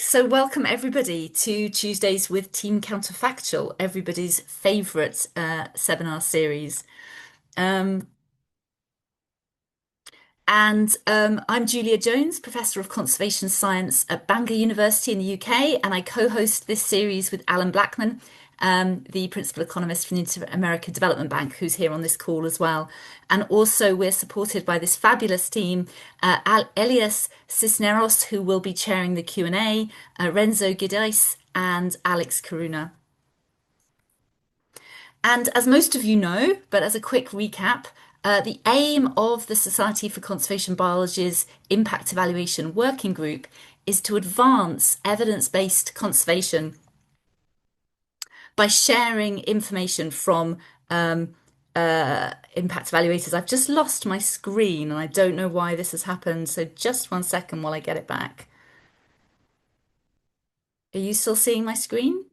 So welcome everybody to Tuesdays with Team Counterfactual, everybody's favourite seminar series. Um, I'm Julia Jones, Professor of Conservation Science at Bangor University in the UK, and I co-host this series with Alan Blackman, the Principal Economist from the Inter-America Development Bank, who's here on this call as well. And also we're supported by this fabulous team, Elias Cisneros, who will be chairing the Q&A, Renzo Gidais and Alex Karuna. And as most of you know, but as a quick recap, the aim of the Society for Conservation Biology's Impact Evaluation Working Group is to advance evidence-based conservation by sharing information from impact evaluators. I've just lost my screen and I don't know why this has happened. So just 1 second while I get it back. Are you still seeing my screen?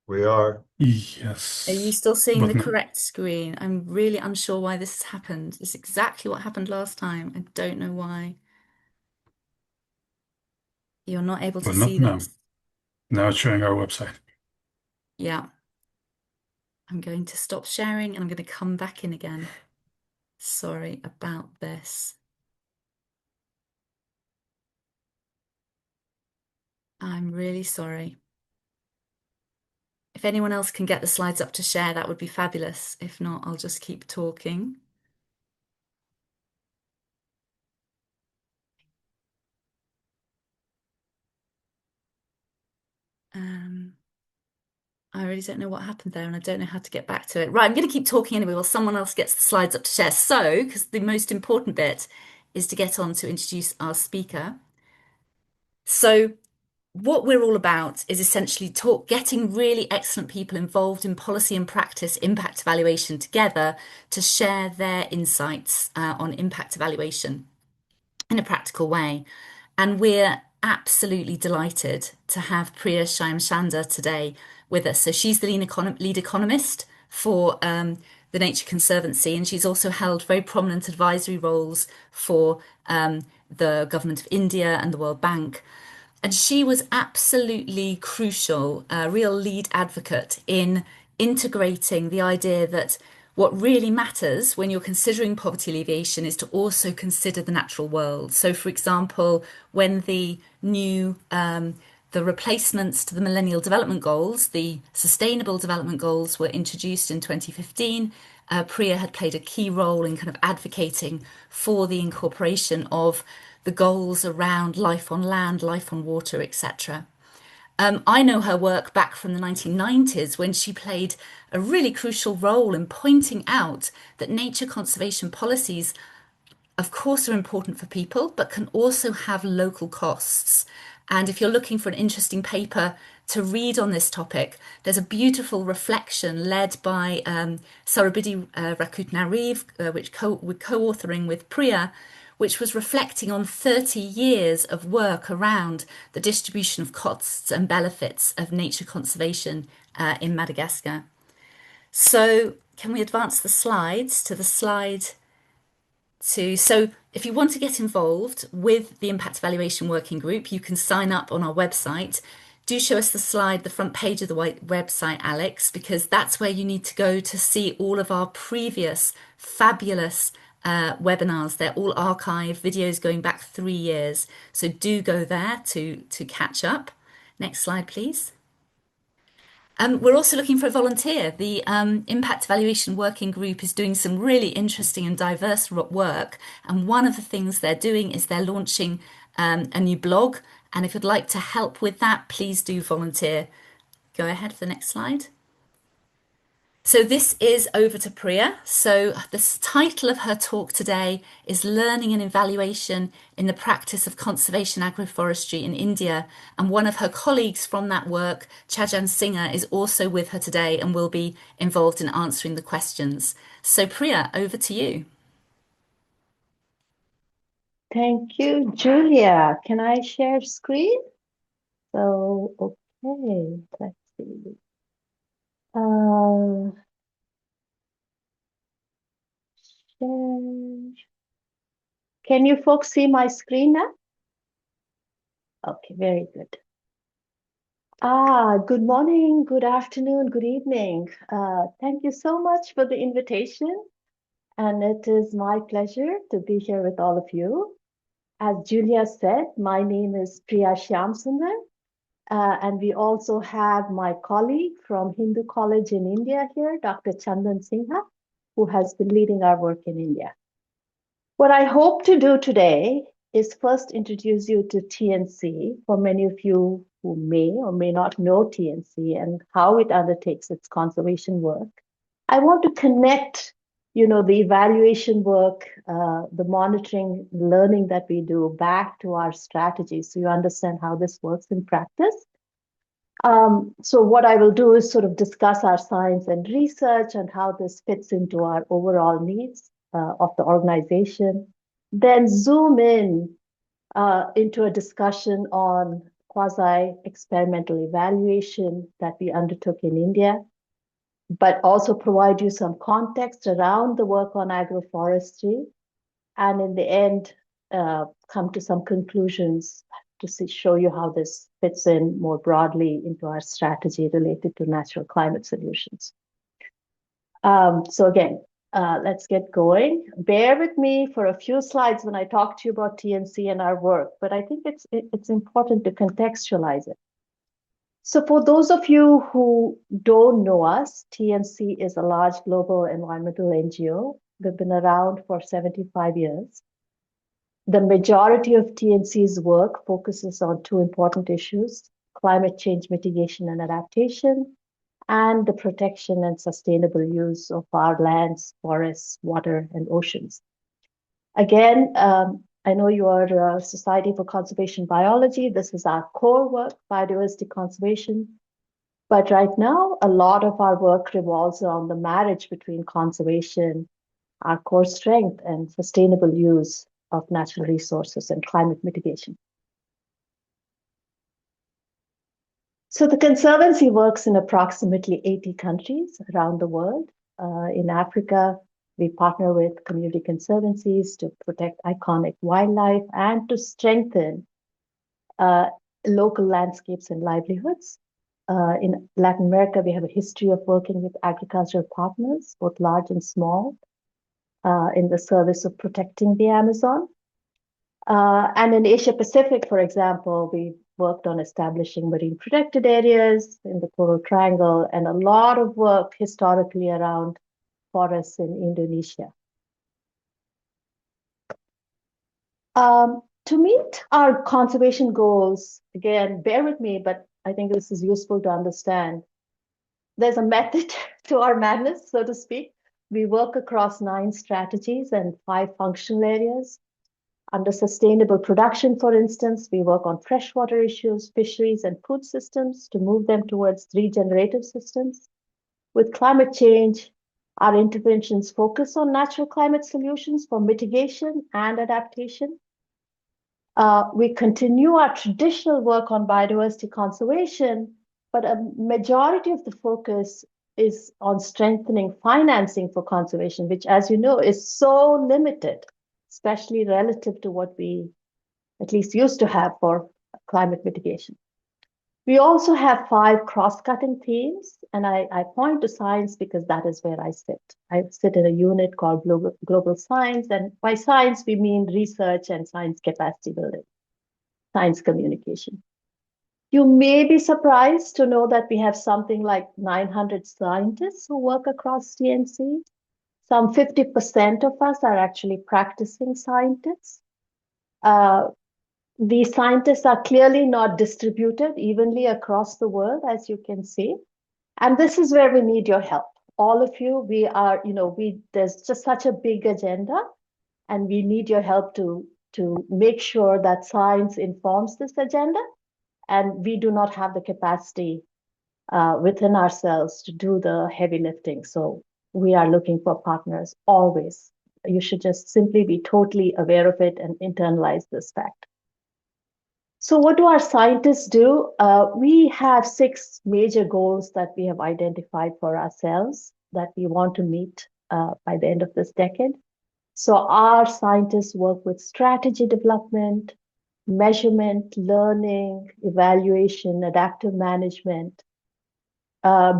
We are. Are you Yes, still seeing the but correct screen? I'm really unsure why this has happened. It's exactly what happened last time. I don't know why. You're not able to not see now. this. Now it's showing our website. Yeah, I'm going to stop sharing and I'm going to come back in again. Sorry about this. I'm really sorry. If anyone else can get the slides up to share, that would be fabulous. If not, I'll just keep talking. I really don't know what happened there and I don't know how to get back to it. Right, I'm going to keep talking anyway while someone else gets the slides up to share. So, because the most important bit is to get on to introduce our speaker. So, what we're all about is essentially getting really excellent people involved in policy and practice impact evaluation together to share their insights on impact evaluation in a practical way. And we're absolutely delighted to have Priya Shyamsundar today with us. So she's the lead economist for the Nature Conservancy, and she's also held very prominent advisory roles for the Government of India and the World Bank. And she was absolutely crucial, a real lead advocate in integrating the idea that what really matters when you're considering poverty alleviation is to also consider the natural world. So, for example, when the replacements to the Millennial Development Goals, the Sustainable Development Goals, were introduced in 2015, Priya had played a key role in kind of advocating for the incorporation of the goals around life on land, life on water, etc. I know her work back from the 1990s when she played a really crucial role in pointing out that nature conservation policies, of course, are important for people, but can also have local costs. And if you're looking for an interesting paper to read on this topic, there's a beautiful reflection led by Sarabidi Rakutnariv, which we're co-authoring with Priya, which was reflecting on 30 years of work around the distribution of costs and benefits of nature conservation in Madagascar. So can we advance the slides to the slide two? So if you want to get involved with the Impact Evaluation Working Group, you can sign up on our website. Do show us the slide, the front page of the website, Alex, because that's where you need to go to see all of our previous fabulous webinars. They're all archived, videos going back 3 years. So do go there to catch up. Next slide, please. We're also looking for a volunteer. The Impact Evaluation Working Group is doing some really interesting and diverse work. And one of the things they're doing is they're launching a new blog. And if you'd like to help with that, please do volunteer. Go ahead for the next slide. So this is over to Priya. So the title of her talk today is Learning and Evaluation in the Practice of Conservation Agroforestry in India. And one of her colleagues from that work, Chajan Singh, is also with her today and will be involved in answering the questions. So Priya, over to you. Thank you, Julia. Can I share screen? So, okay, let's see. Share. Can you folks see my screen now? Okay, very good. Good morning, good afternoon, good evening. Thank you so much for the invitation. And it is my pleasure to be here with all of you. As Julia said, my name is Priya Shyamsundar. And we also have my colleague from Hindu College in India here, Dr. Chandan Singha, who has been leading our work in India. What I hope to do today is first introduce you to TNC for many of you who may or may not know TNC and how it undertakes its conservation work. I want to connect, the evaluation work, the monitoring, learning that we do back to our strategy so you understand how this works in practice. So what I will do is sort of discuss our science and research and how this fits into our overall needs of the organization, then zoom in into a discussion on quasi-experimental evaluation that we undertook in India, but also provide you some context around the work on agroforestry, and in the end, come to some conclusions to show you how this fits in more broadly into our strategy related to natural climate solutions. So again, let's get going. Bear with me for a few slides when I talk to you about TNC and our work, but I think it's important to contextualize it. So for those of you who don't know us, TNC is a large global environmental NGO. We've been around for 75 years. The majority of TNC's work focuses on two important issues: climate change mitigation and adaptation, and the protection and sustainable use of our lands, forests, water, and oceans. Again, I know you are a Society for Conservation Biology. This is our core work, biodiversity conservation. But right now, a lot of our work revolves around the marriage between conservation, our core strength, and sustainable use of natural resources and climate mitigation. So the Conservancy works in approximately 80 countries around the world. In Africa, we partner with community conservancies to protect iconic wildlife and to strengthen local landscapes and livelihoods. In Latin America, we have a history of working with agricultural partners, both large and small, in the service of protecting the Amazon. And in Asia Pacific, for example, we worked on establishing marine protected areas in the Coral Triangle, and a lot of work historically around forests in Indonesia. To meet our conservation goals, again, bear with me, but I think this is useful to understand. There's a method to our madness, so to speak. We work across 9 strategies and 5 functional areas. Under sustainable production, for instance, we work on freshwater issues, fisheries, and food systems to move them towards regenerative systems. With climate change, our interventions focus on natural climate solutions for mitigation and adaptation. We continue our traditional work on biodiversity conservation, but a majority of the focus is on strengthening financing for conservation, which, as you know, is so limited, especially relative to what we at least used to have for climate mitigation. We also have 5 cross-cutting themes, and I point to science because that is where I sit. I sit in a unit called Global Science, and by science, we mean research and science capacity building, science communication. You may be surprised to know that we have something like 900 scientists who work across TNC. Some 50% of us are actually practicing scientists. These scientists are clearly not distributed evenly across the world, as you can see. And this is where we need your help. All of you, there's just such a big agenda, and we need your help to make sure that science informs this agenda. And we do not have the capacity within ourselves to do the heavy lifting. So we are looking for partners always. You should just simply be totally aware of it and internalize this fact. So what do our scientists do? We have 6 major goals that we have identified for ourselves that we want to meet by the end of this decade. So our scientists work with strategy development, measurement, learning, evaluation, adaptive management,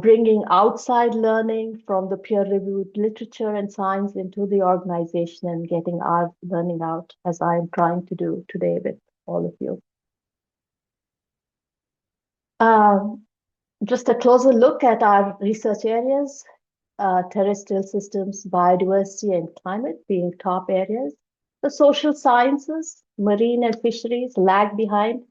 bringing outside learning from the peer-reviewed literature and science into the organization and getting our learning out, as I am trying to do today with all of you. Just a closer look at our research areas, terrestrial systems, biodiversity, and climate being top areas. The social sciences, marine and fisheries lag behind.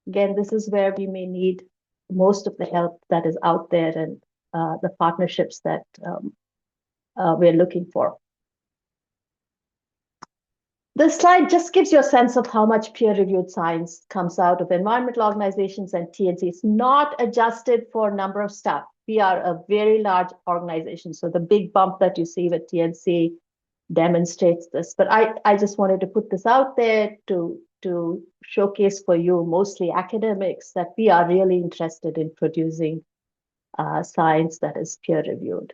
Again, this is where we may need most of the help that is out there and the partnerships that we're looking for. This slide just gives you a sense of how much peer-reviewed science comes out of environmental organizations and TNC. It's not adjusted for number of staff. We are a very large organization, so the big bump that you see with TNC demonstrates this. But I just wanted to put this out there to showcase for you, mostly academics, that we are really interested in producing science that is peer-reviewed.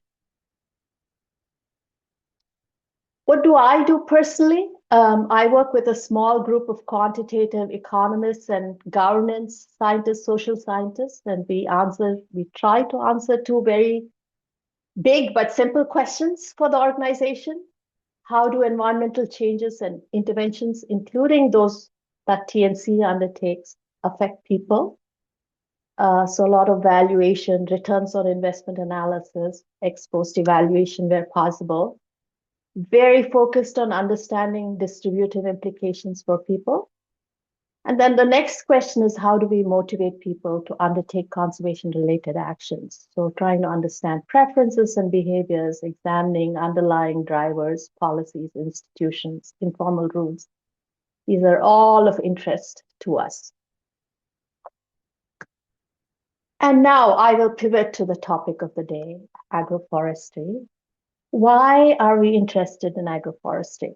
What do I do personally? I work with a small group of quantitative economists and governance scientists, social scientists, and we try to answer two very big but simple questions for the organization. How do environmental changes and interventions, including those that TNC undertakes, affect people? So a lot of valuation, returns on investment analysis, ex post evaluation where possible. Very focused on understanding distributive implications for people. And then the next question is, how do we motivate people to undertake conservation-related actions? So trying to understand preferences and behaviors, examining underlying drivers, policies, institutions, informal rules. These are all of interest to us. And now I will pivot to the topic of the day, agroforestry. Why are we interested in agroforestry?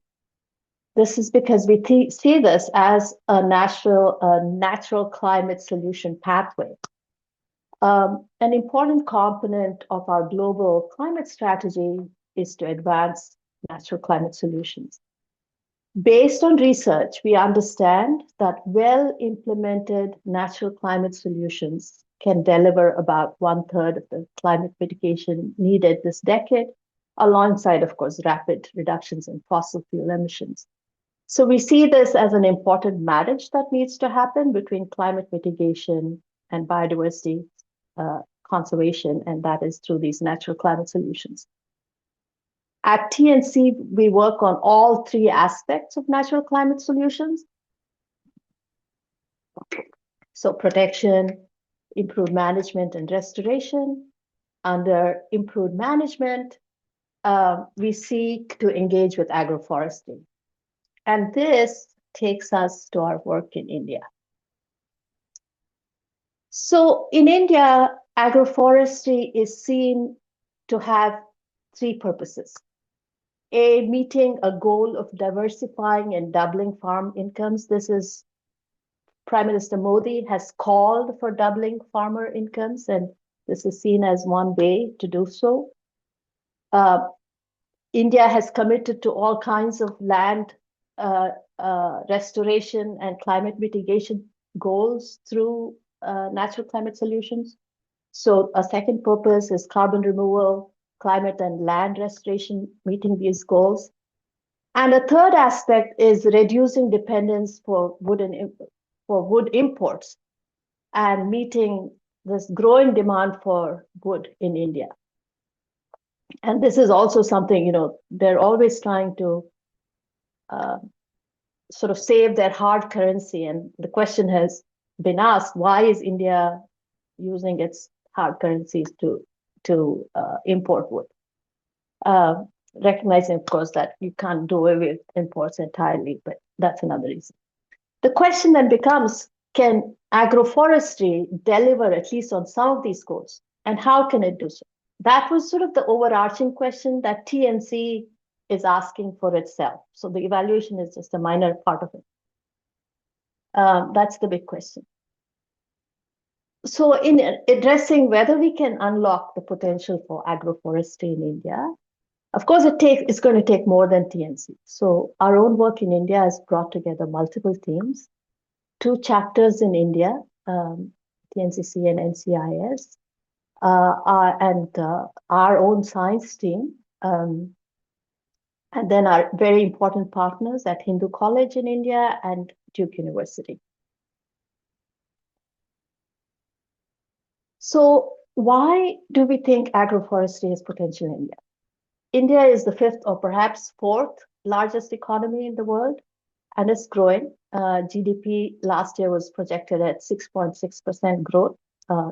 This is because we see this as a natural climate solution pathway. An important component of our global climate strategy is to advance natural climate solutions. Based on research, we understand that well-implemented natural climate solutions can deliver about 1/3 of the climate mitigation needed this decade, alongside, of course, rapid reductions in fossil fuel emissions. So we see this as an important marriage that needs to happen between climate mitigation and biodiversity conservation, and that is through these natural climate solutions. At TNC, we work on all three aspects of natural climate solutions. So protection, improved management, and restoration. Under improved management, we seek to engage with agroforestry. And this takes us to our work in India. So in India, agroforestry is seen to have three purposes. A, meeting a goal of diversifying and doubling farm incomes. This is Prime Minister Modi has called for doubling farmer incomes, and this is seen as one way to do so. India has committed to all kinds of land restoration and climate mitigation goals through natural climate solutions. So a second purpose is carbon removal, climate and land restoration, meeting these goals. And a third aspect is reducing dependence for wood imports and meeting this growing demand for wood in India. And this is also something, they're always trying to sort of save their hard currency. And the question has been asked, why is India using its hard currencies to import wood? Recognizing, of course, that you can't do away with imports entirely, but that's another reason. The question then becomes, can agroforestry deliver at least on some of these goals? And how can it do so? That was sort of the overarching question that TNC is asking for itself. So the evaluation is just a minor part of it. That's the big question. So in addressing whether we can unlock the potential for agroforestry in India, of course, it's going to take more than TNC. So our own work in India has brought together multiple teams two chapters in India, TNCC and NCIS, and our own science team, and then our very important partners at Hindu College in India and Duke University. So why do we think agroforestry has potential in India? India is the fifth or perhaps fourth largest economy in the world, and it's growing. GDP last year was projected at 6.6% growth.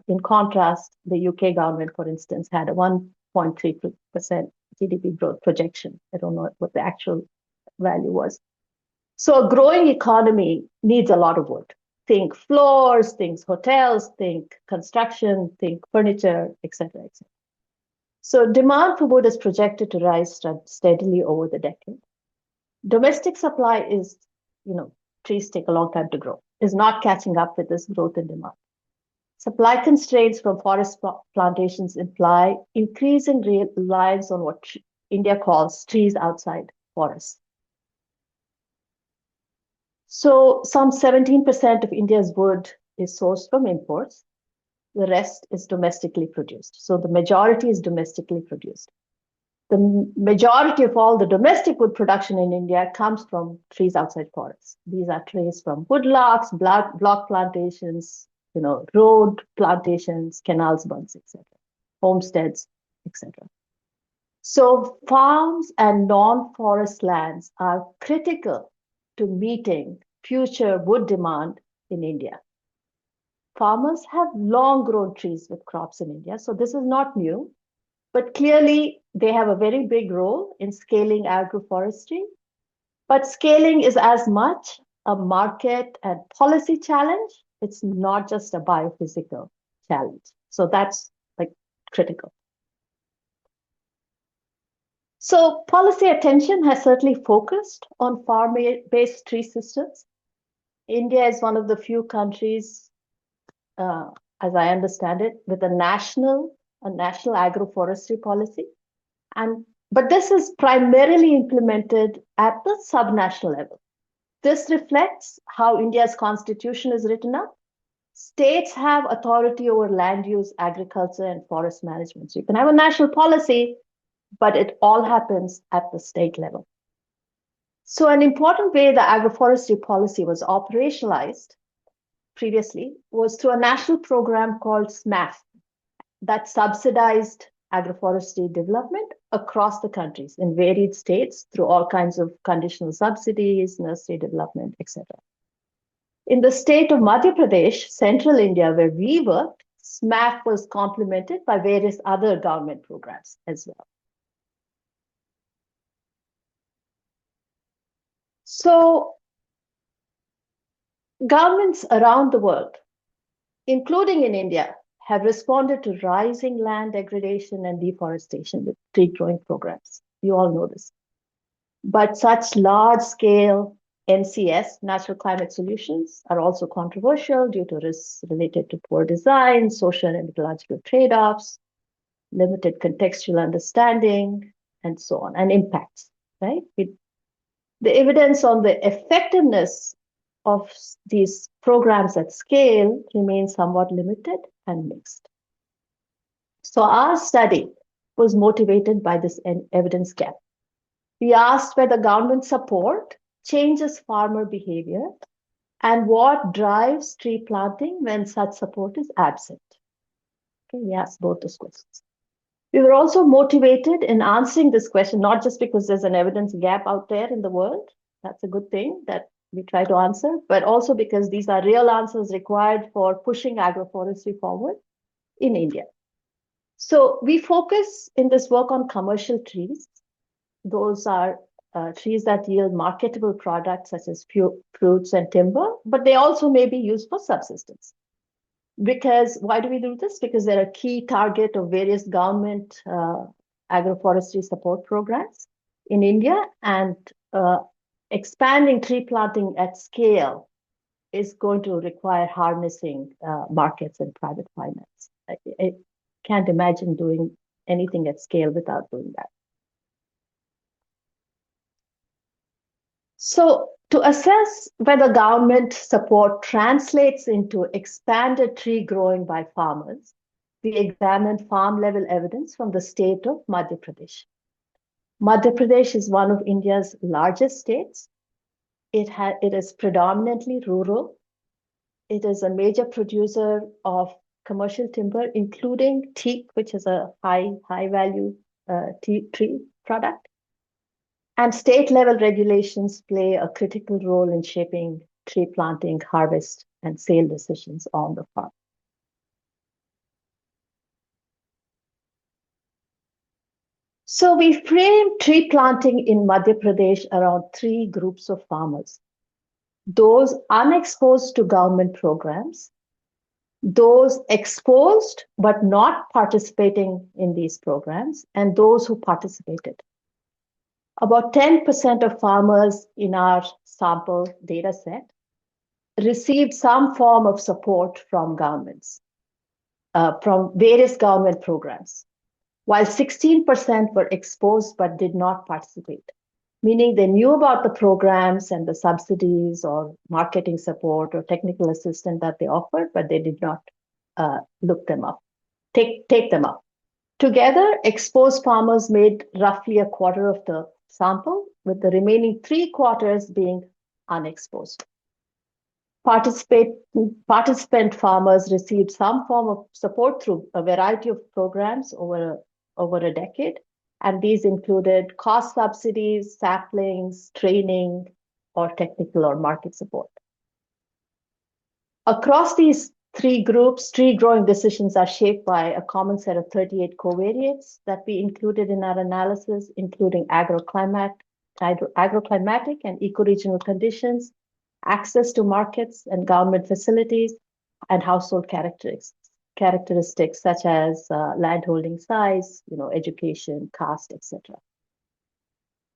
In contrast, the UK government, for instance, had a 1.3% GDP growth projection. I don't know what the actual value was. So a growing economy needs a lot of wood. Think floors, think hotels, think construction, think furniture, etc., etc. So demand for wood is projected to rise steadily over the decade. Domestic supply is, trees take a long time to grow, is not catching up with this growth in demand. Supply constraints from forest plantations imply increasing reliance on what India calls trees outside forests. So some 17% of India's wood is sourced from imports. The rest is domestically produced. So the majority is domestically produced. The majority of all the domestic wood production in India comes from trees outside forests. These are trees from woodlocks, block plantations, road plantations, canals, bunds, etc., homesteads, etc. So farms and non-forest lands are critical to meeting future wood demand in India. Farmers have long grown trees with crops in India, so this is not new, but clearly they have a very big role in scaling agroforestry. But scaling is as much a market and policy challenge. It's not just a biophysical challenge. So that's critical. So policy attention has certainly focused on farm-based tree systems. India is one of the few countries, as I understand it, with a national agroforestry policy. But this is primarily implemented at the subnational level. This reflects how India's constitution is written up. States have authority over land use, agriculture, and forest management. So you can have a national policy, but it all happens at the state level. So an important way the agroforestry policy was operationalized previously was through a national program called SMAF that subsidized agroforestry development across the countries in varied states through all kinds of conditional subsidies, nursery development, etc. In the state of Madhya Pradesh, central India, where we worked, SMAF was complemented by various other government programs as well. So governments around the world, including in India, have responded to rising land degradation and deforestation with tree growing programs. You all know this. But such large-scale NCS, natural climate solutions, are also controversial due to risks related to poor design, social and ecological trade-offs, limited contextual understanding, and so on, and impacts, right? The evidence on the effectiveness of these programs at scale remains somewhat limited and mixed. So our study was motivated by this evidence gap. We asked whether government support changes farmer behavior and what drives tree planting when such support is absent. Okay, we asked both those questions. We were also motivated in answering this question, not just because there's an evidence gap out there in the world. That's a good thing that we try to answer, but also because these are real answers required for pushing agroforestry forward in India. So we focus in this work on commercial trees. Those are trees that yield marketable products such as fruits and timber, but they also may be used for subsistence. Because why do we do this? Because they're a key target of various government agroforestry support programs in India, and expanding tree planting at scale is going to require harnessing markets and private finance. I can't imagine doing anything at scale without doing that. So to assess whether government support translates into expanded tree growing by farmers, we examined farm level evidence from the state of Madhya Pradesh. Madhya Pradesh is one of India's largest states. It is predominantly rural. It is a major producer of commercial timber, including teak, which is a high value tree product. And state level regulations play a critical role in shaping tree planting, harvest, and sale decisions on the farm. So we frame tree planting in Madhya Pradesh around three groups of farmers: those unexposed to government programs, those exposed but not participating in these programs, and those who participated. About 10% of farmers in our sample data set received some form of support from governments, from various government programs, while 16% were exposed but did not participate, meaning they knew about the programs and the subsidies or marketing support or technical assistance that they offered, but they did not look them up, take them up. Together, exposed farmers made roughly a quarter of the sample, with the remaining 3/4 being unexposed. Participant farmers received some form of support through a variety of programs over a decade, and these included cost subsidies, saplings, training, or technical or market support. Across these three groups, tree growing decisions are shaped by a common set of 38 covariates that we included in our analysis, including agroclimatic and ecoregional conditions, access to markets and government facilities, and household characteristics such as landholding size, education, caste, etc.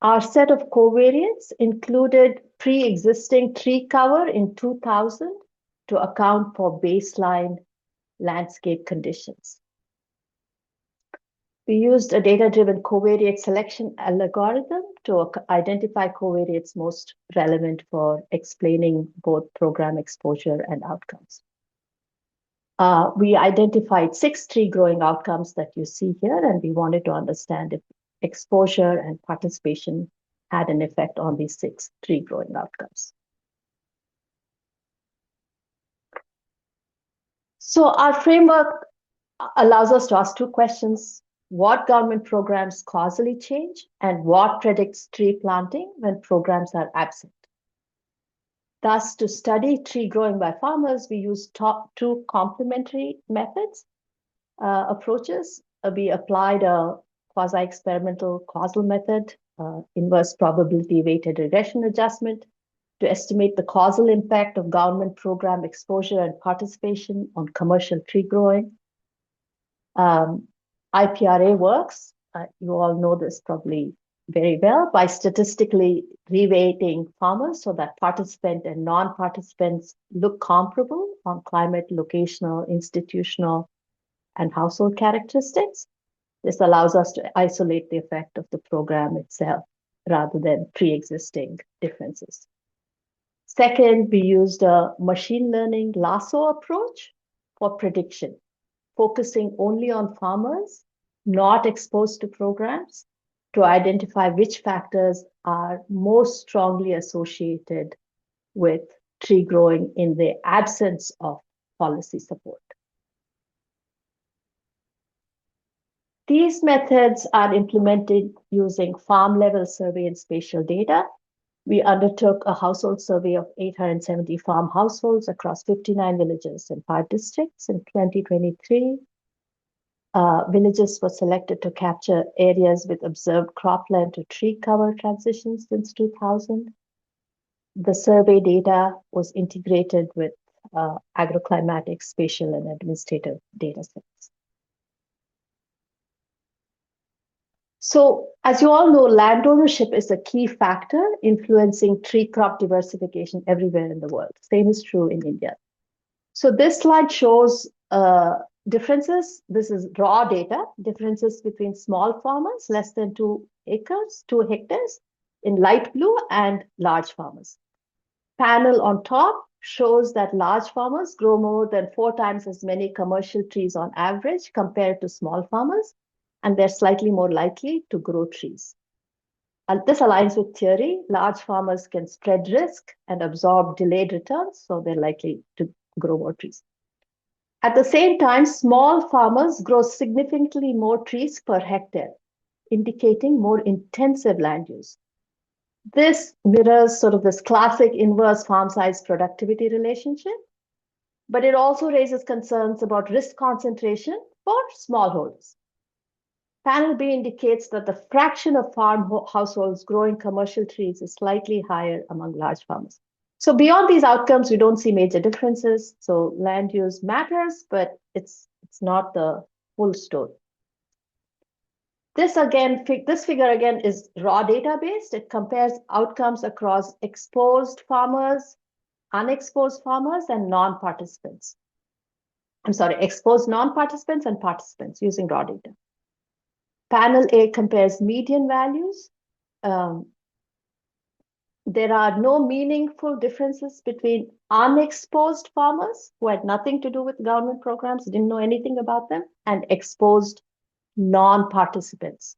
Our set of covariates included pre-existing tree cover in 2000 to account for baseline landscape conditions. We used a data-driven covariate selection algorithm to identify covariates most relevant for explaining both program exposure and outcomes. We identified 6 tree growing outcomes that you see here, and we wanted to understand if exposure and participation had an effect on these 6 tree growing outcomes. So our framework allows us to ask 2 questions: what government programs causally change, and what predicts tree planting when programs are absent? Thus, to study tree growing by farmers, we use 2 complementary methods, approaches. We applied a quasi-experimental causal method, inverse probability weighted regression adjustment, to estimate the causal impact of government program exposure and participation on commercial tree growing. IPRA works, you all know this probably very well, by statistically reweighting farmers so that participant and non-participants look comparable on climate, locational, institutional, and household characteristics. This allows us to isolate the effect of the program itself rather than pre-existing differences. Second, we used a machine learning lasso approach for prediction, focusing only on farmers not exposed to programs to identify which factors are most strongly associated with tree growing in the absence of policy support. These methods are implemented using farm-level survey and spatial data. We undertook a household survey of 870 farm households across 59 villages and 5 districts in 2023. Villages were selected to capture areas with observed cropland to tree cover transitions since 2000. The survey data was integrated with agroclimatic, spatial, and administrative data sets. So, as you all know, land ownership is a key factor influencing tree crop diversification everywhere in the world. Same is true in India. So this slide shows differences. This is raw data, differences between small farmers, less than 2 hectares, in light blue, and large farmers. Panel on top shows that large farmers grow more than 4 times as many commercial trees on average compared to small farmers, and they're slightly more likely to grow trees. This aligns with theory. Large farmers can spread risk and absorb delayed returns, so they're likely to grow more trees. At the same time, small farmers grow significantly more trees per hectare, indicating more intensive land use. This mirrors sort of this classic inverse farm size productivity relationship, but it also raises concerns about risk concentration for smallholders. Panel B indicates that the fraction of farm households growing commercial trees is slightly higher among large farmers. So beyond these outcomes, we don't see major differences. So land use matters, but it's not the full story. This figure again is raw data based. It compares outcomes across exposed farmers, unexposed farmers, and non-participants. I'm sorry, exposed non-participants and participants using raw data. Panel A compares median values. There are no meaningful differences between unexposed farmers who had nothing to do with government programs, didn't know anything about them, and exposed non-participants.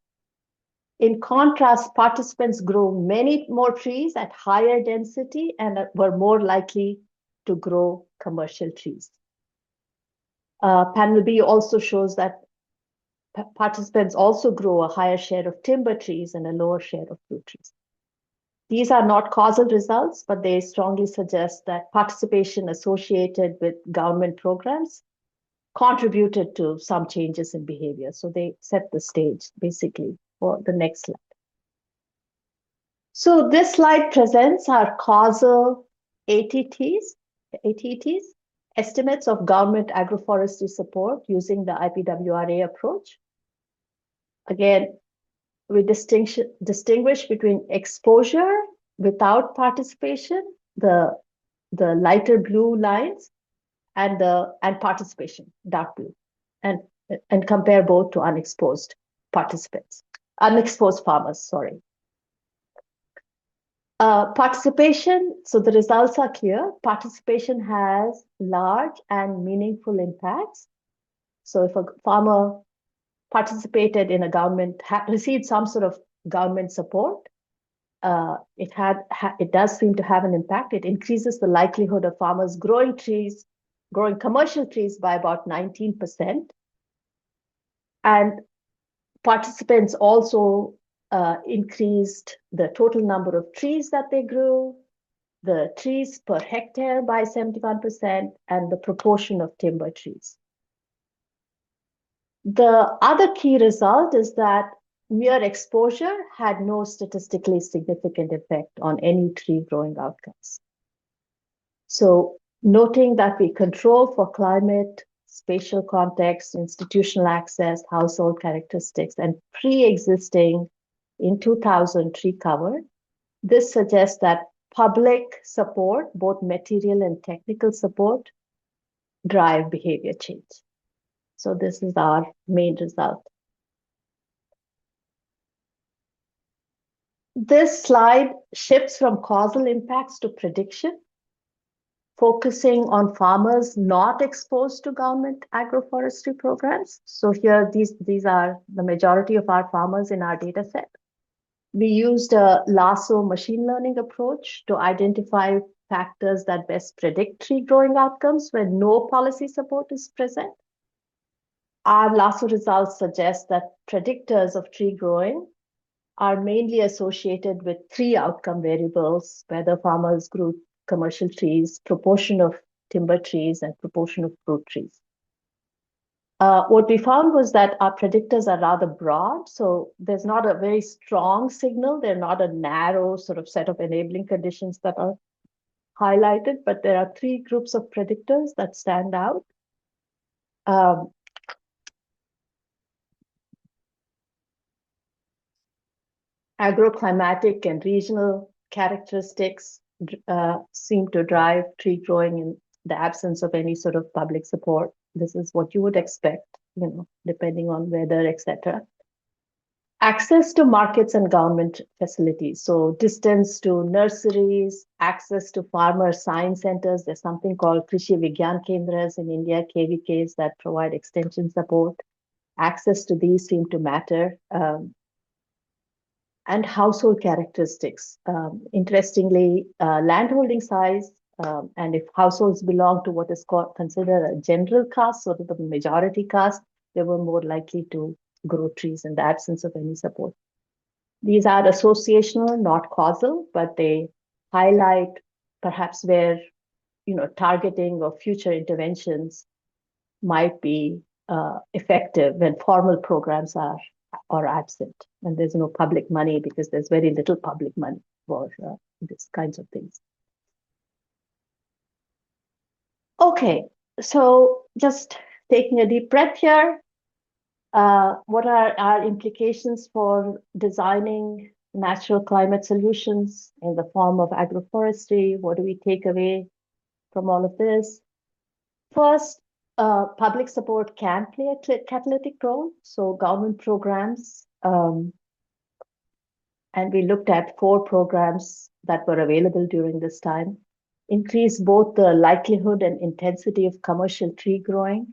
In contrast, participants grew many more trees at higher density and were more likely to grow commercial trees. Panel B also shows that participants also grow a higher share of timber trees and a lower share of fruit trees. These are not causal results, but they strongly suggest that participation associated with government programs contributed to some changes in behavior. So they set the stage, basically, for the next slide. So this slide presents our causal ATTs, estimates of government agroforestry support using the IPWRA approach. Again, we distinguish between exposure without participation, the lighter blue lines, and participation, dark blue, and compare both to unexposed farmers, sorry. Participation, so the results are clear. Participation has large and meaningful impacts. So if a farmer participated in a government, received some sort of government support, it does seem to have an impact. It increases the likelihood of farmers growing commercial trees by about 19%. And participants also increased the total number of trees that they grew, the trees per hectare by 71%, and the proportion of timber trees. The other key result is that mere exposure had no statistically significant effect on any tree growing outcomes. So noting that we control for climate, spatial context, institutional access, household characteristics, and pre-existing in 2000 tree cover, this suggests that public support, both material and technical support, drive behavior change. So this is our main result. This slide shifts from causal impacts to prediction, focusing on farmers not exposed to government agroforestry programs. So here, these are the majority of our farmers in our data set. We used a lasso machine learning approach to identify factors that best predict tree growing outcomes when no policy support is present. Our lasso results suggest that predictors of tree growing are mainly associated with 3 outcome variables: whether farmers grew commercial trees, proportion of timber trees, and proportion of fruit trees. What we found was that our predictors are rather broad, so there's not a very strong signal. They're not a narrow sort of set of enabling conditions that are highlighted, but there are 3 groups of predictors that stand out. Agroclimatic and regional characteristics seem to drive tree growing in the absence of any sort of public support. This is what you would expect, depending on weather, etc. Access to markets and government facilities. So distance to nurseries, access to farmer science centers. There's something called Krishi Vigyan Kendras in India, KVKs, that provide extension support. Access to these seem to matter. And household characteristics. Interestingly, landholding size, and if households belong to what is considered a general caste, sort of the majority caste, they were more likely to grow trees in the absence of any support. These are associational, not causal, but they highlight perhaps where targeting or future interventions might be effective when formal programs are absent, and there's no public money because there's very little public money for these kinds of things. Okay, so just taking a deep breath here. What are our implications for designing natural climate solutions in the form of agroforestry? What do we take away from all of this? First, public support can play a catalytic role. So government programs, and we looked at 4 programs that were available during this time, increase both the likelihood and intensity of commercial tree growing,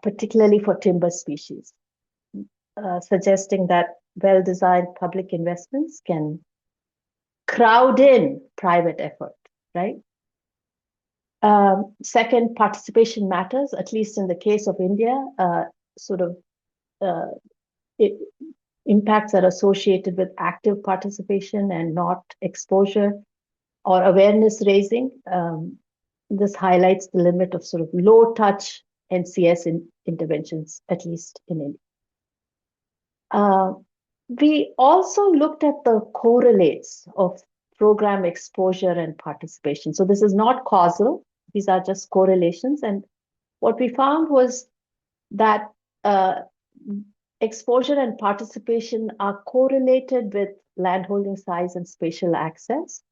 particularly for timber species, suggesting that well-designed public investments can crowd in private effort, right? Second, participation matters, at least in the case of India. Impacts are associated with active participation and not exposure or awareness raising. This highlights the limit of sort of low-touch NCS interventions, at least in India. We also looked at the correlates of program exposure and participation. So this is not causal. These are just correlations. And what we found was that exposure and participation are correlated with landholding size and spatial access.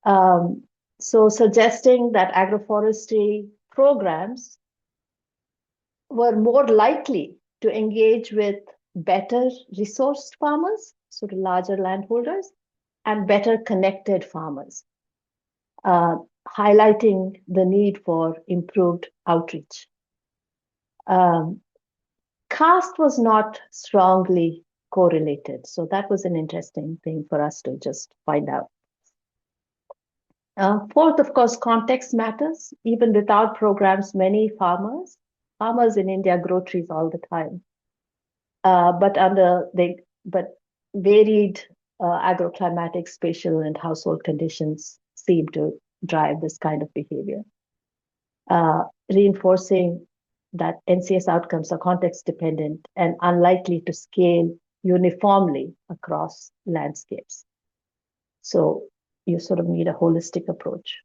So suggesting that agroforestry programs were more likely to engage with better resourced farmers, sort of larger landholders, and better connected farmers, highlighting the need for improved outreach. Caste was not strongly correlated, so that was an interesting thing for us to just find out. Fourth, of course, context matters. Even without programs, many farmers in India grow trees all the time, but varied agroclimatic, spatial, and household conditions seem to drive this kind of behavior, reinforcing that NCS outcomes are context dependent and unlikely to scale uniformly across landscapes. So you sort of need a holistic approach.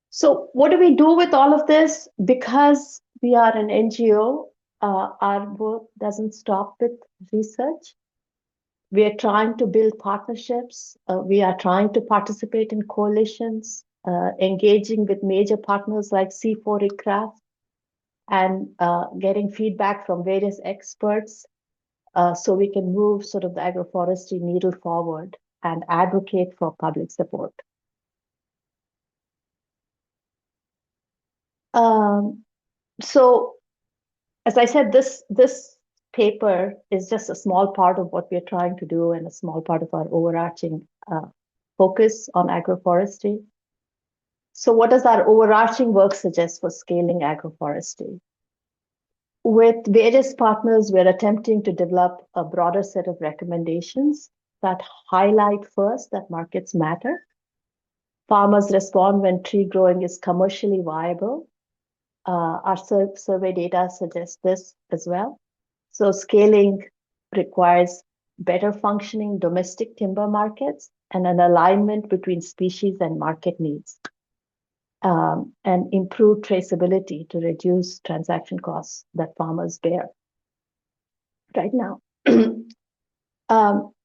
So what do we do with all of this? Because we are an NGO, our work doesn't stop with research. We are trying to build partnerships. We are trying to participate in coalitions, engaging with major partners like C4 ICRAF, and getting feedback from various experts so we can move sort of the agroforestry needle forward and advocate for public support. So, as I said, this paper is just a small part of what we're trying to do and a small part of our overarching focus on agroforestry. So what does our overarching work suggest for scaling agroforestry? With various partners, we're attempting to develop a broader set of recommendations that highlight first that markets matter. Farmers respond when tree growing is commercially viable. Our survey data suggests this as well. So scaling requires better functioning domestic timber markets and an alignment between species and market needs, and improve traceability to reduce transaction costs that farmers bear right now.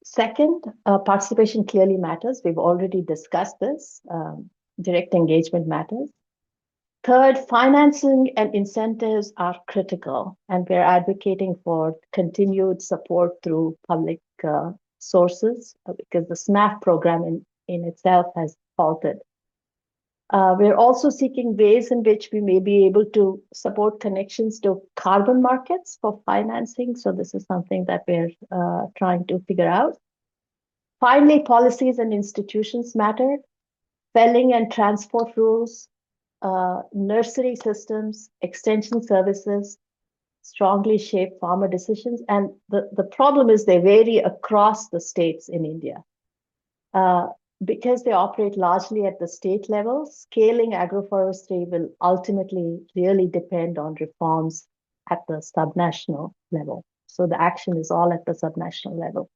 Second, participation clearly matters. We've already discussed this. Direct engagement matters. Third, financing and incentives are critical, and we're advocating for continued support through public sources because the SNAP program in itself has halted. We're also seeking ways in which we may be able to support connections to carbon markets for financing. So this is something that we're trying to figure out. Finally, policies and institutions matter. Felling and transport rules, nursery systems, extension services strongly shape farmer decisions. And the problem is they vary across the states in India. Because they operate largely at the state level, scaling agroforestry will ultimately really depend on reforms at the subnational level. So the action is all at the subnational level.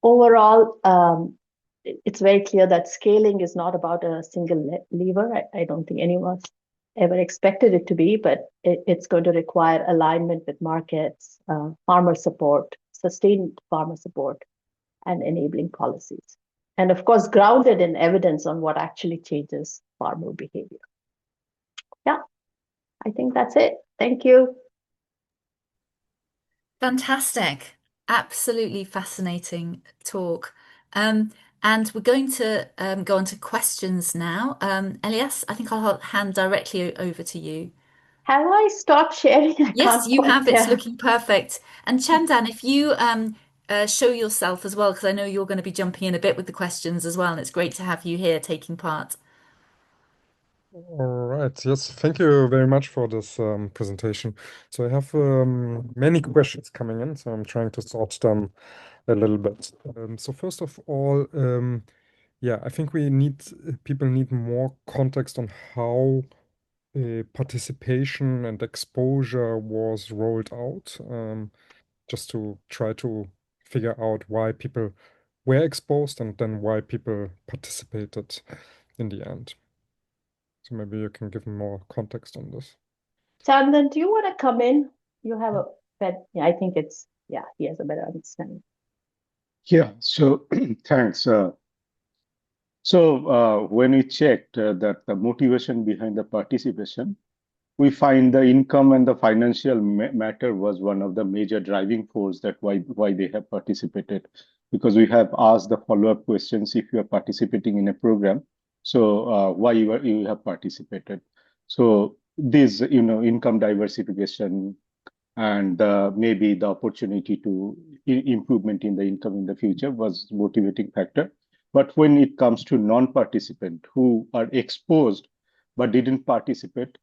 Overall, it's very clear that scaling is not about a single lever. I don't think anyone ever expected it to be, but it's going to require alignment with markets, farmer support, sustained farmer support, and enabling policies. And of course, grounded in evidence on what actually changes farmer behavior. Yeah, I think that's it. Thank you. Fantastic. Absolutely fascinating talk. And we're going to go on to questions now. Elias, I think I'll hand directly over to you. Have I stopped sharing? I Yes, can't you quite have. It's tell. looking perfect. And Chandan, if you show yourself as well, because I know you're going to be jumping in a bit with the questions as well, and it's great to have you here taking part. All right. Yes, thank you very much for this presentation. So I have many questions coming in, so I'm trying to sort them a little bit. So first of all, yeah, I think people need more context on how participation and exposure was rolled out, just to try to figure out why people were exposed and then why people participated in the end. So maybe you can give more context on this. Chandan, do you want to come in? You have a bed. Yeah, I think he has a better understanding. Yeah, so thanks. When we checked that the motivation behind the participation, we find the income and the financial matter was one of the major driving force that why they have participated, because we have asked the follow-up questions if you are participating in a program. So why you have participated? So this income diversification and maybe the opportunity to improvement in the income in the future was motivating factor. But when it comes to non-participant who are exposed but didn't participate,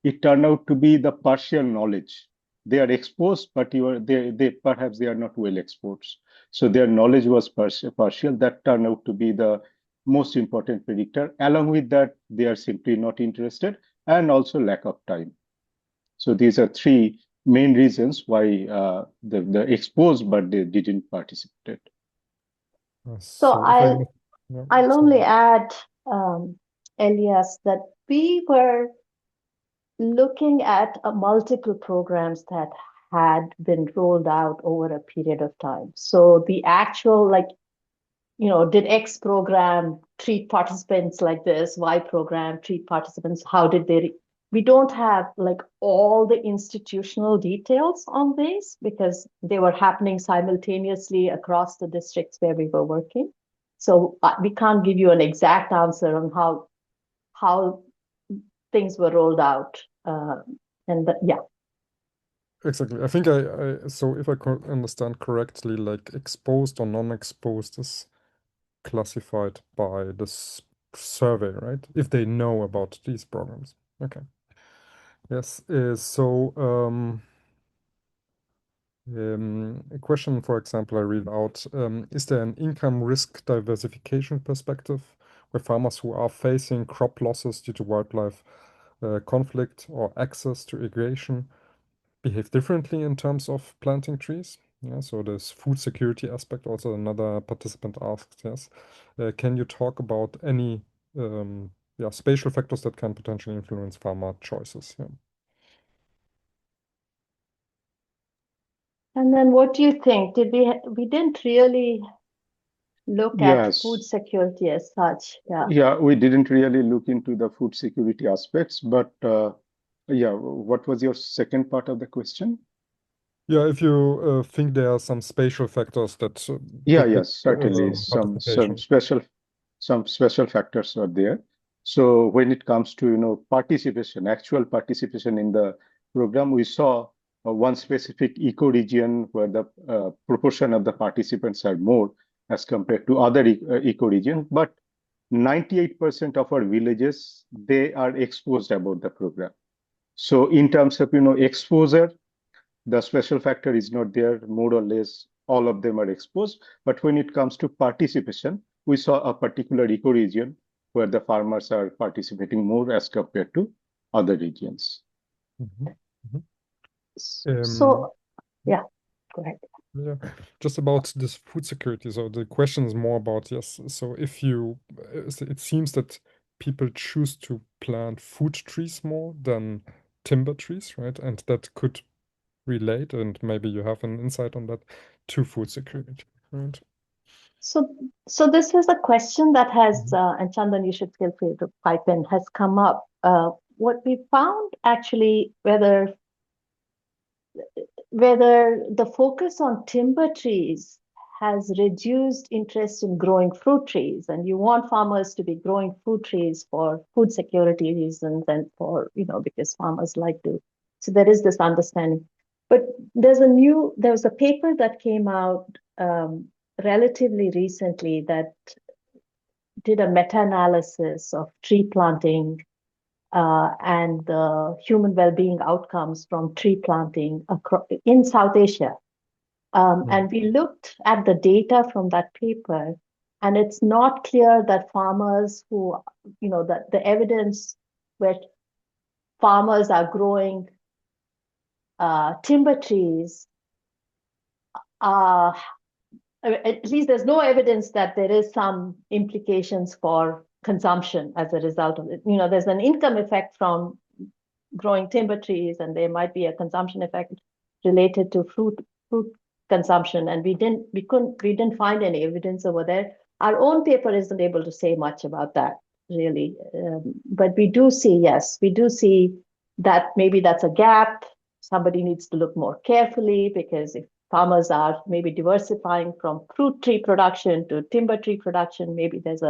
it turned out to be the partial knowledge. They are exposed, but they perhaps they are not well exposed. So their knowledge was partial. That turned out to be the most important predictor. Along with that, they are simply not interested, and also lack of time. So these are three main reasons why the exposed but they didn't participate. So I'll only sorry. add, Elias, that we were looking at multiple programs that had been rolled out over a period of time. So the actual, did X program treat participants like this? Y program treat participants? How did they? We don't have all the institutional details on this because they were happening simultaneously across the districts where we were working. So we can't give you an exact answer on how things were rolled out. Yeah. Exactly. I think so if I understand correctly, like exposed or non-exposed is classified by this survey, right? If they know about these programs. Okay. Yes. A question, for example, I read out, is there an income risk diversification perspective where farmers who are facing crop losses due to wildlife conflict or access to irrigation behave differently in terms of planting trees? Yeah, so there's food security aspect. Also, another participant asked, yes, can you talk about any spatial factors that can potentially influence farmer choices? Yeah. And then what do you think? We didn't really look at food Yes. security as such. Yeah. Yeah, we didn't really look into the food security aspects, but yeah, what was your second part of the question? Yeah, if you think there are some spatial factors that Yeah, could lead yes, certainly to participation. some special factors are there. So when it comes to participation, actual participation in the program, we saw one specific ecoregion where the proportion of the participants are more as compared to other ecoregion, but 98% of our villages, they are exposed about the program. So in terms of exposure, the special factor is not there. More or less all of them are exposed. But when it comes to participation, we saw a particular ecoregion where the farmers are participating more as compared to other regions. Mhm, mhm. So, yeah, go ahead. Yeah, just about this food security. So the question is more about, yes, so if you, it seems that people choose to plant food trees more than timber trees, right? And that could relate, and maybe you have an insight on that, to food security, right? So this is a question that has, and Chandan, you should feel free to pipe in, has come up. What we found actually, whether the focus on timber trees has reduced interest in growing fruit trees, and you want farmers to be growing fruit trees for food security reasons and for, because farmers like to. So there is this understanding. But there was a paper that came out relatively recently that did a meta-analysis of tree planting and the human well-being outcomes from tree planting in South Asia. And we looked at the data from that paper, and it's not clear that farmers who, that the evidence where farmers are growing timber trees, at least there's no evidence that there is some implications for consumption as a result of it. There's an income effect from growing timber trees, and there might be a consumption effect related to fruit consumption, and we didn't find any evidence over there. Our own paper isn't able to say much about that, really, but we do see that maybe that's a gap. Somebody needs to look more carefully, because if farmers are maybe diversifying from fruit tree production to timber tree production, maybe there's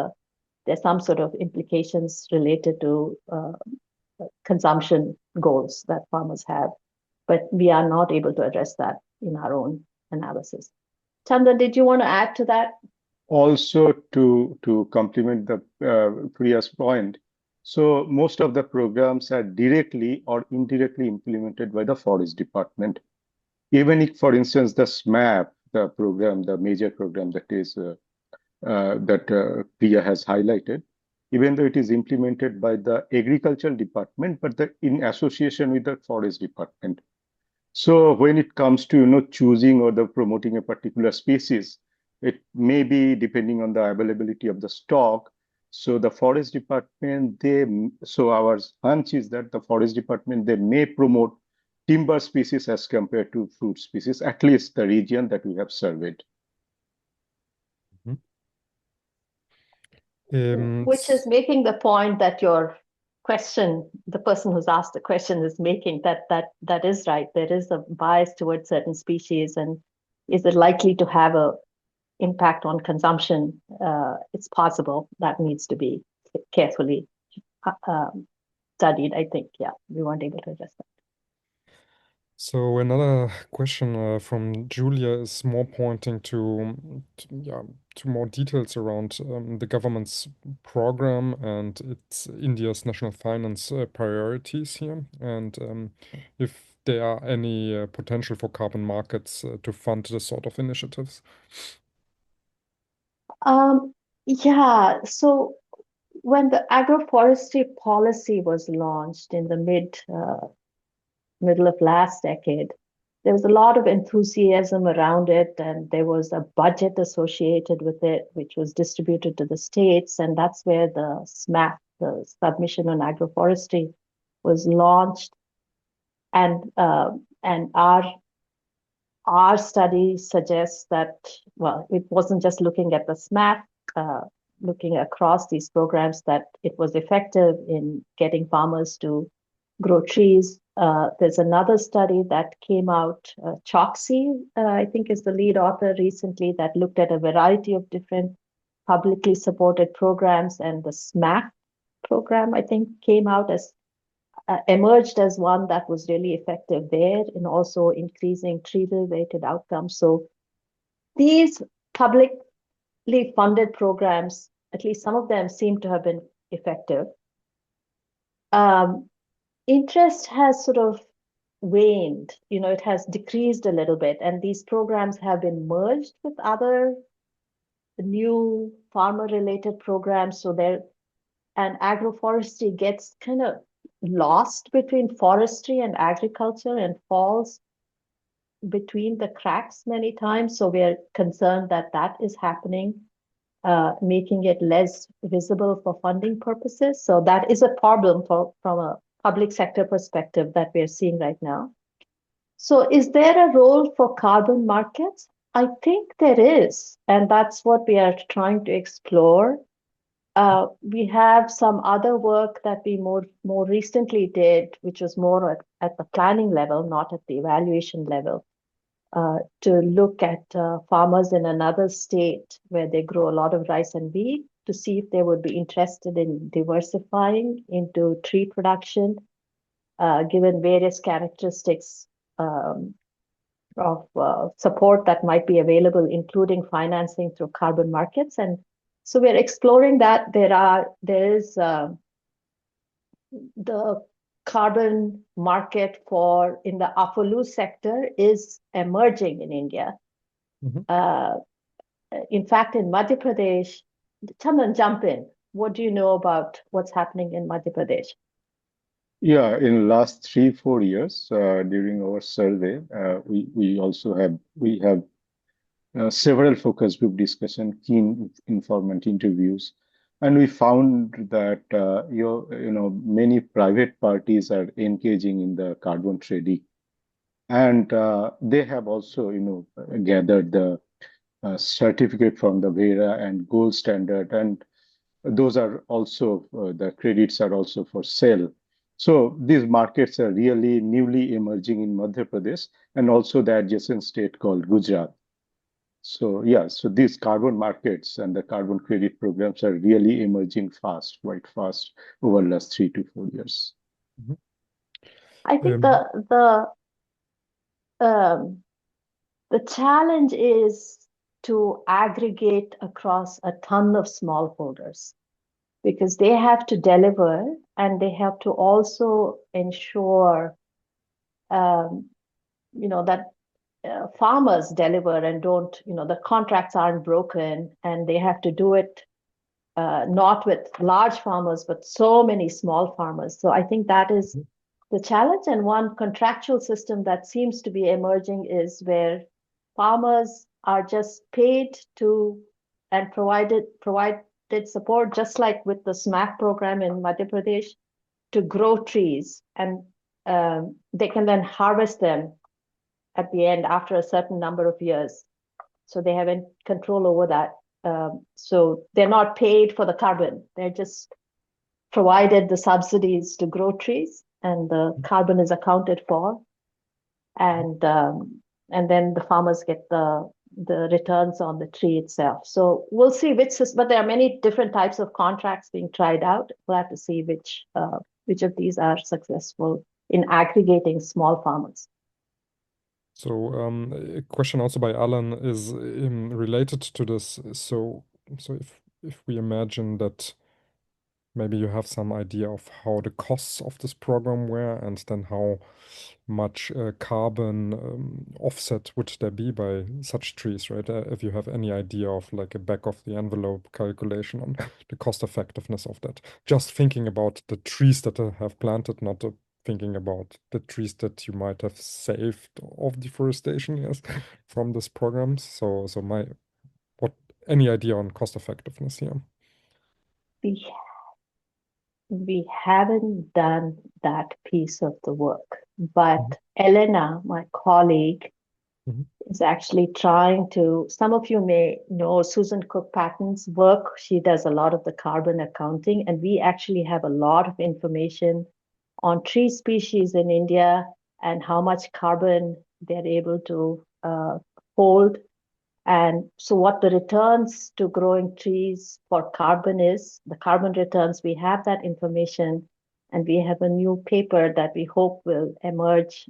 some sort of implications related to consumption goals that farmers have, but we are not able to address that in our own analysis. Chandan, did you want to add to that? Also, to complement the Priya's point, so most of the programs are directly or indirectly implemented by the Forest Department. Even if, for instance, the SMAP, the program, the major program that is that Priya has highlighted, even though it is implemented by the Agricultural Department, but in association with the Forest Department. So when it comes to choosing or the promoting a particular species, it may be depending on the availability of the stock. So the Forest Department, so our hunch is that the Forest Department, they may promote timber species as compared to fruit species, at least the region that we have surveyed. Which is making the point that your question, the person who's asked the question is making, that is right. There is a bias towards certain species, and is it likely to have a impact on consumption? It's possible. That needs to be carefully studied, I think. Yeah, we weren't able to address that. So another question from Julia is more pointing to more details around the government's program and its India's national finance priorities here, and if there are any potential for carbon markets to fund this sort of initiatives. Yeah, so when the agroforestry policy was launched in the middle of last decade, there was a lot of enthusiasm around it, and there was a budget associated with it, which was distributed to the states, and that's where the SMAP, the Submission on Agroforestry, was launched, and our our study suggests that, well, it wasn't just looking at the SMAP, looking across these programs, that it was effective in getting farmers to grow trees. There's another study that came out, Choksi, I think is the lead author recently, that looked at a variety of different publicly supported programs, and the SMAP program, I think, came out as emerged as one that was really effective there in also increasing tree-related outcomes. So these publicly funded programs, at least some of them, seem to have been effective. Interest has sort of waned, it has decreased a little bit, and these programs have been merged with other new farmer-related programs. So and agroforestry gets kind of lost between forestry and agriculture and falls between the cracks many times. So we're concerned that that is happening, making it less visible for funding purposes. So that is a problem from a public sector perspective that we're seeing right now. So is there a role for carbon markets? I think there is, and that's what we are trying to explore. We have some other work that we more recently did, which was more at the planning level, not at the evaluation level, to look at farmers in another state where they grow a lot of rice and wheat, to see if they would be interested in diversifying into tree production, given various characteristics of support that might be available, including financing through carbon markets. And so we're exploring that. There is the carbon market in the Afulu sector is emerging in India. In fact, in Madhya Pradesh, Chandan, jump in. What do you know about what's happening in Madhya Pradesh? Yeah, in last 3-4 years, during our survey, we have several focus group discussion, keen informant interviews, and we found that many private parties are engaging in the carbon trading, and they have also gathered the certificate from the Vera and gold standard, and those are also the credits are also for sale. So these markets are really newly emerging in Madhya Pradesh and also the adjacent state called Gujarat. So yeah, so these carbon markets and the carbon credit programs are really emerging quite fast over the last 3 to 4 years. I think the challenge is to aggregate across a ton of smallholders, because they have to deliver and they have to also ensure that farmers deliver and don't, the contracts aren't broken, and they have to do it not with large farmers, but so many small farmers. So I think that is the challenge. And one contractual system that seems to be emerging is where farmers are just paid to and provided support, just like with the SMAC program in Madhya Pradesh, to grow trees, and they can then harvest them at the end after a certain number of years. So they have control over that. So they're not paid for the carbon. They're just provided the subsidies to grow trees, and the carbon is accounted for. And then the farmers get the returns on the tree itself. So we'll see but there are many different types of contracts being tried out. We'll have to see which of these are successful in aggregating small farmers. So a question also by Alan is related to this. So if we imagine that maybe you have some idea of how the costs of this program were, and then how much carbon offset would there be by such trees, right? If you have any idea of like a back of the envelope calculation on the cost effectiveness of that. Just thinking about the trees that I have planted, not thinking about the trees that you might have saved of deforestation, yes, from this program. So any idea on cost effectiveness here? We haven't done that piece of the work, but Elena, my colleague, is actually trying to, some of you may know Susan Cook Patton's work. She does a lot of the carbon accounting, and we actually have a lot of information on tree species in India and how much carbon they're able to hold. And so what the returns to growing trees for carbon is, the carbon returns, we have that information, and we have a new paper that we hope will emerge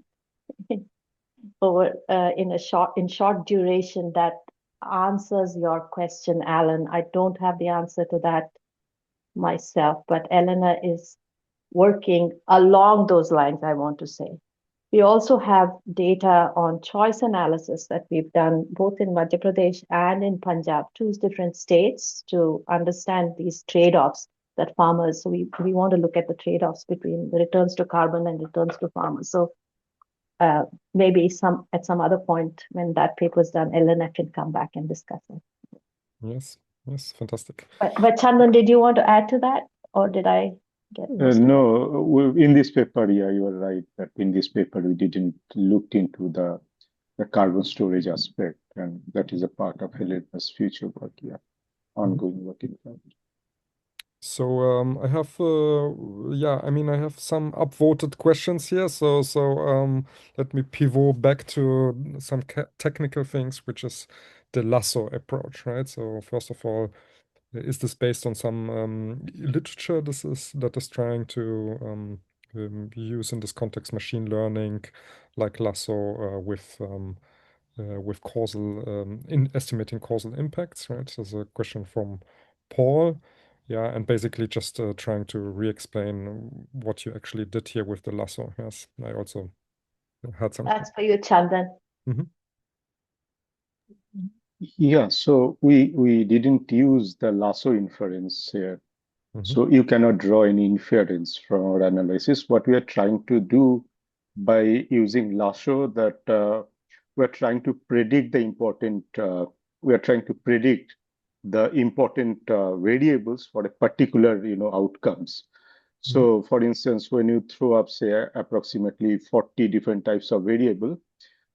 over in short duration that answers your question, Alan. I don't have the answer to that myself, but Elena is working along those lines, I want to say. We also have data on choice analysis that we've done both in Madhya Pradesh and in Punjab, two different states, to understand these trade-offs that farmers, so we want to look at the trade-offs between the returns to carbon and returns to farmers. So maybe at some other point when that paper is done, Elena can come back and discuss it. Yes, fantastic. But Chandan, did you want to add to that, or did I get no, in this paper, yeah, you are right that in this paper we didn't look into the carbon storage aspect, and that is a part of Helena's future work, yeah, ongoing work in fact. So I have I have some upvoted questions here. So let me pivot back to some technical things, which is the lasso approach, right? So first of all, is this based on some literature that is trying to use in this context machine learning, like lasso with causal in estimating causal impacts, right? There's a question from Paul. Yeah, and basically just trying to re-explain what you actually did here with the lasso. Yes, I also had some. That's for you, Chandan. Yeah, so we didn't use the lasso inference here. So you cannot draw any inference from our analysis. What we are trying to do by using lasso, that we're trying to predict the important, we are trying to predict the important variables for a particular, outcomes. So for instance, when you throw up, say, approximately 40 different types of variable,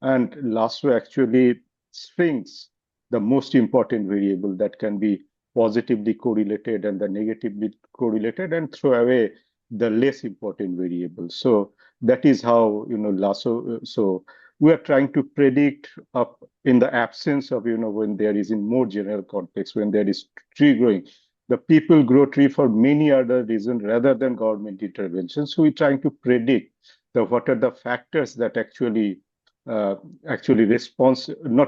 and lasso actually strings the most important variable that can be positively correlated and the negatively correlated, and throw away the less important variable. So that is how, lasso. So we are trying to predict up in the absence of, when there is in more general context, when there is tree growing, the people grow tree for many other reasons rather than government intervention. So we're trying to predict what are the factors that actually not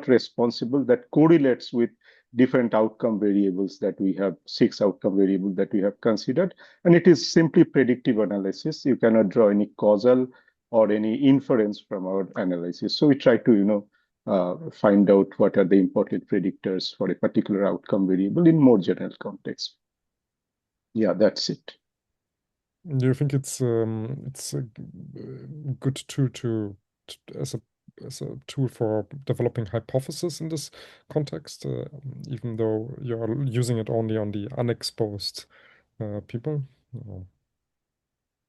responsible, that correlates with different outcome variables that we have, 6 outcome variables that we have considered. And it is simply predictive analysis. You cannot draw any causal or any inference from our analysis. So we try to, find out what are the important predictors for a particular outcome variable in more general context. Yeah, that's it. Do you think it's a good tool as a tool for developing hypothesis in this context, even though you're using it only on the unexposed people?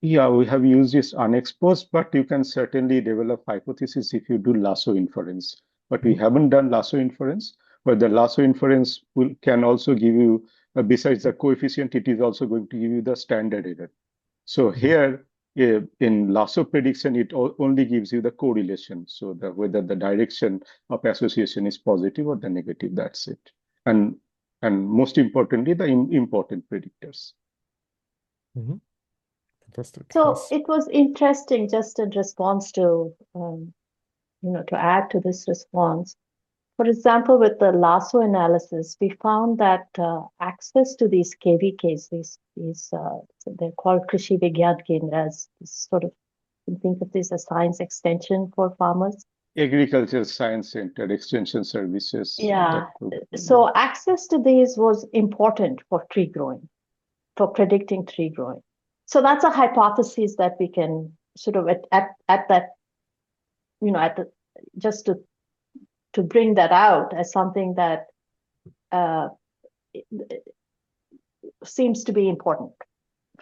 Yeah, we have used this unexposed, but you can certainly develop hypothesis if you do lasso inference. But we haven't done lasso inference, but the lasso inference can also give you, besides the coefficient, it is also going to give you the standard error. So here, in lasso prediction, it only gives you the correlation. So whether the direction of association is positive or the negative, that's it. And most importantly, the important predictors. Fantastic. So Yes. it was interesting, just in response to, to add to this response. For example, with the lasso analysis, we found that access to these KVKs, they're called Krishi Vigyan Kendras, sort of, you can think of this as science extension for farmers. Agriculture Science Center, Extension Services. Yeah. So access to these was important for tree growing, for predicting tree growing. So that's a hypothesis that we can sort of at that, just to bring that out as something that seems to be important.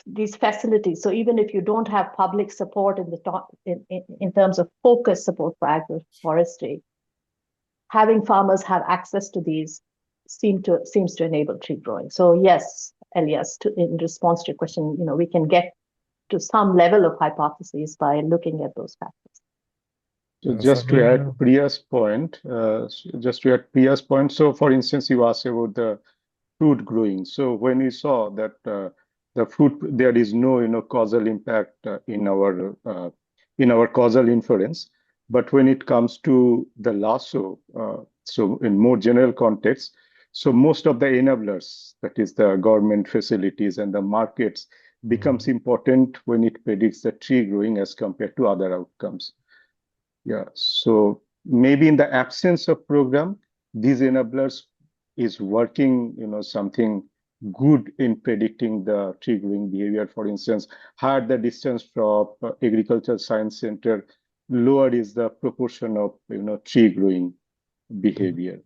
These facilities. So even if you don't have public support in terms of focus support for agroforestry, having farmers have access to these seems to enable tree growing. So yes, Elias, in response to your question, we can get to some level of hypotheses by looking at those factors. So Yes, just to add Priya's point, so for instance, you asked about the fruit growing. So when we saw that the fruit, there is no causal impact in our causal inference, but when it comes to the lasso, so in more general context, so most of the enablers, that is the government facilities and the markets, becomes important when it predicts the tree growing as compared to other outcomes. Yeah, so maybe in the absence of program, these enablers is working, something good in predicting the tree growing behavior. For instance, higher the distance from agricultural science center, lower is the proportion of tree growing behavior.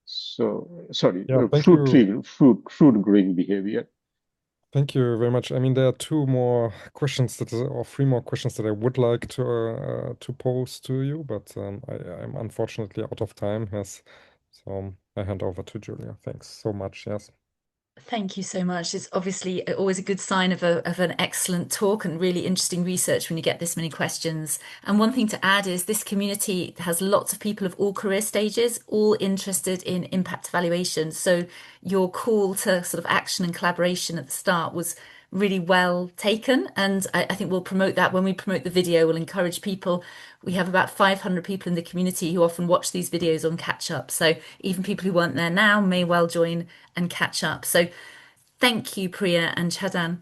So sorry, Yeah, thank you. fruit growing behavior. Thank you very much. I mean, there are two more questions or three more questions that I would like to pose to you, but I'm unfortunately out of time. Yes, so I hand over to Julia. Thanks so much. Yes. Thank you so much. It's obviously always a good sign of an excellent talk and really interesting research when you get this many questions. And one thing to add is this community has lots of people of all career stages, all interested in impact evaluation. So your call to sort of action and collaboration at the start was really well taken. And I think we'll promote that when we promote the video. We'll encourage people. We have about 500 people in the community who often watch these videos on catch up. So even people who weren't there now may well join and catch up. So thank you, Priya and Chadan.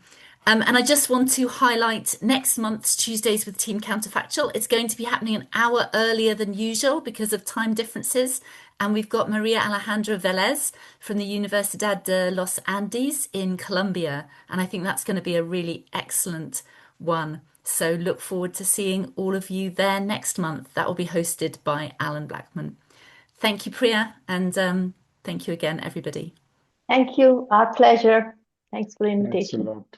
And I just want to highlight next month's Tuesdays with Team Counterfactual. It's going to be happening an hour earlier than usual because of time differences. And we've got Maria Alejandra Velez from the Universidad de los Andes in Colombia. And I think that's going to be a really excellent one. So look forward to seeing all of you there next month. That will be hosted by Alan Blackman. Thank you, Priya. And thank you again, everybody. Thank you. Our pleasure. Thanks for the Thanks a invitation. lot.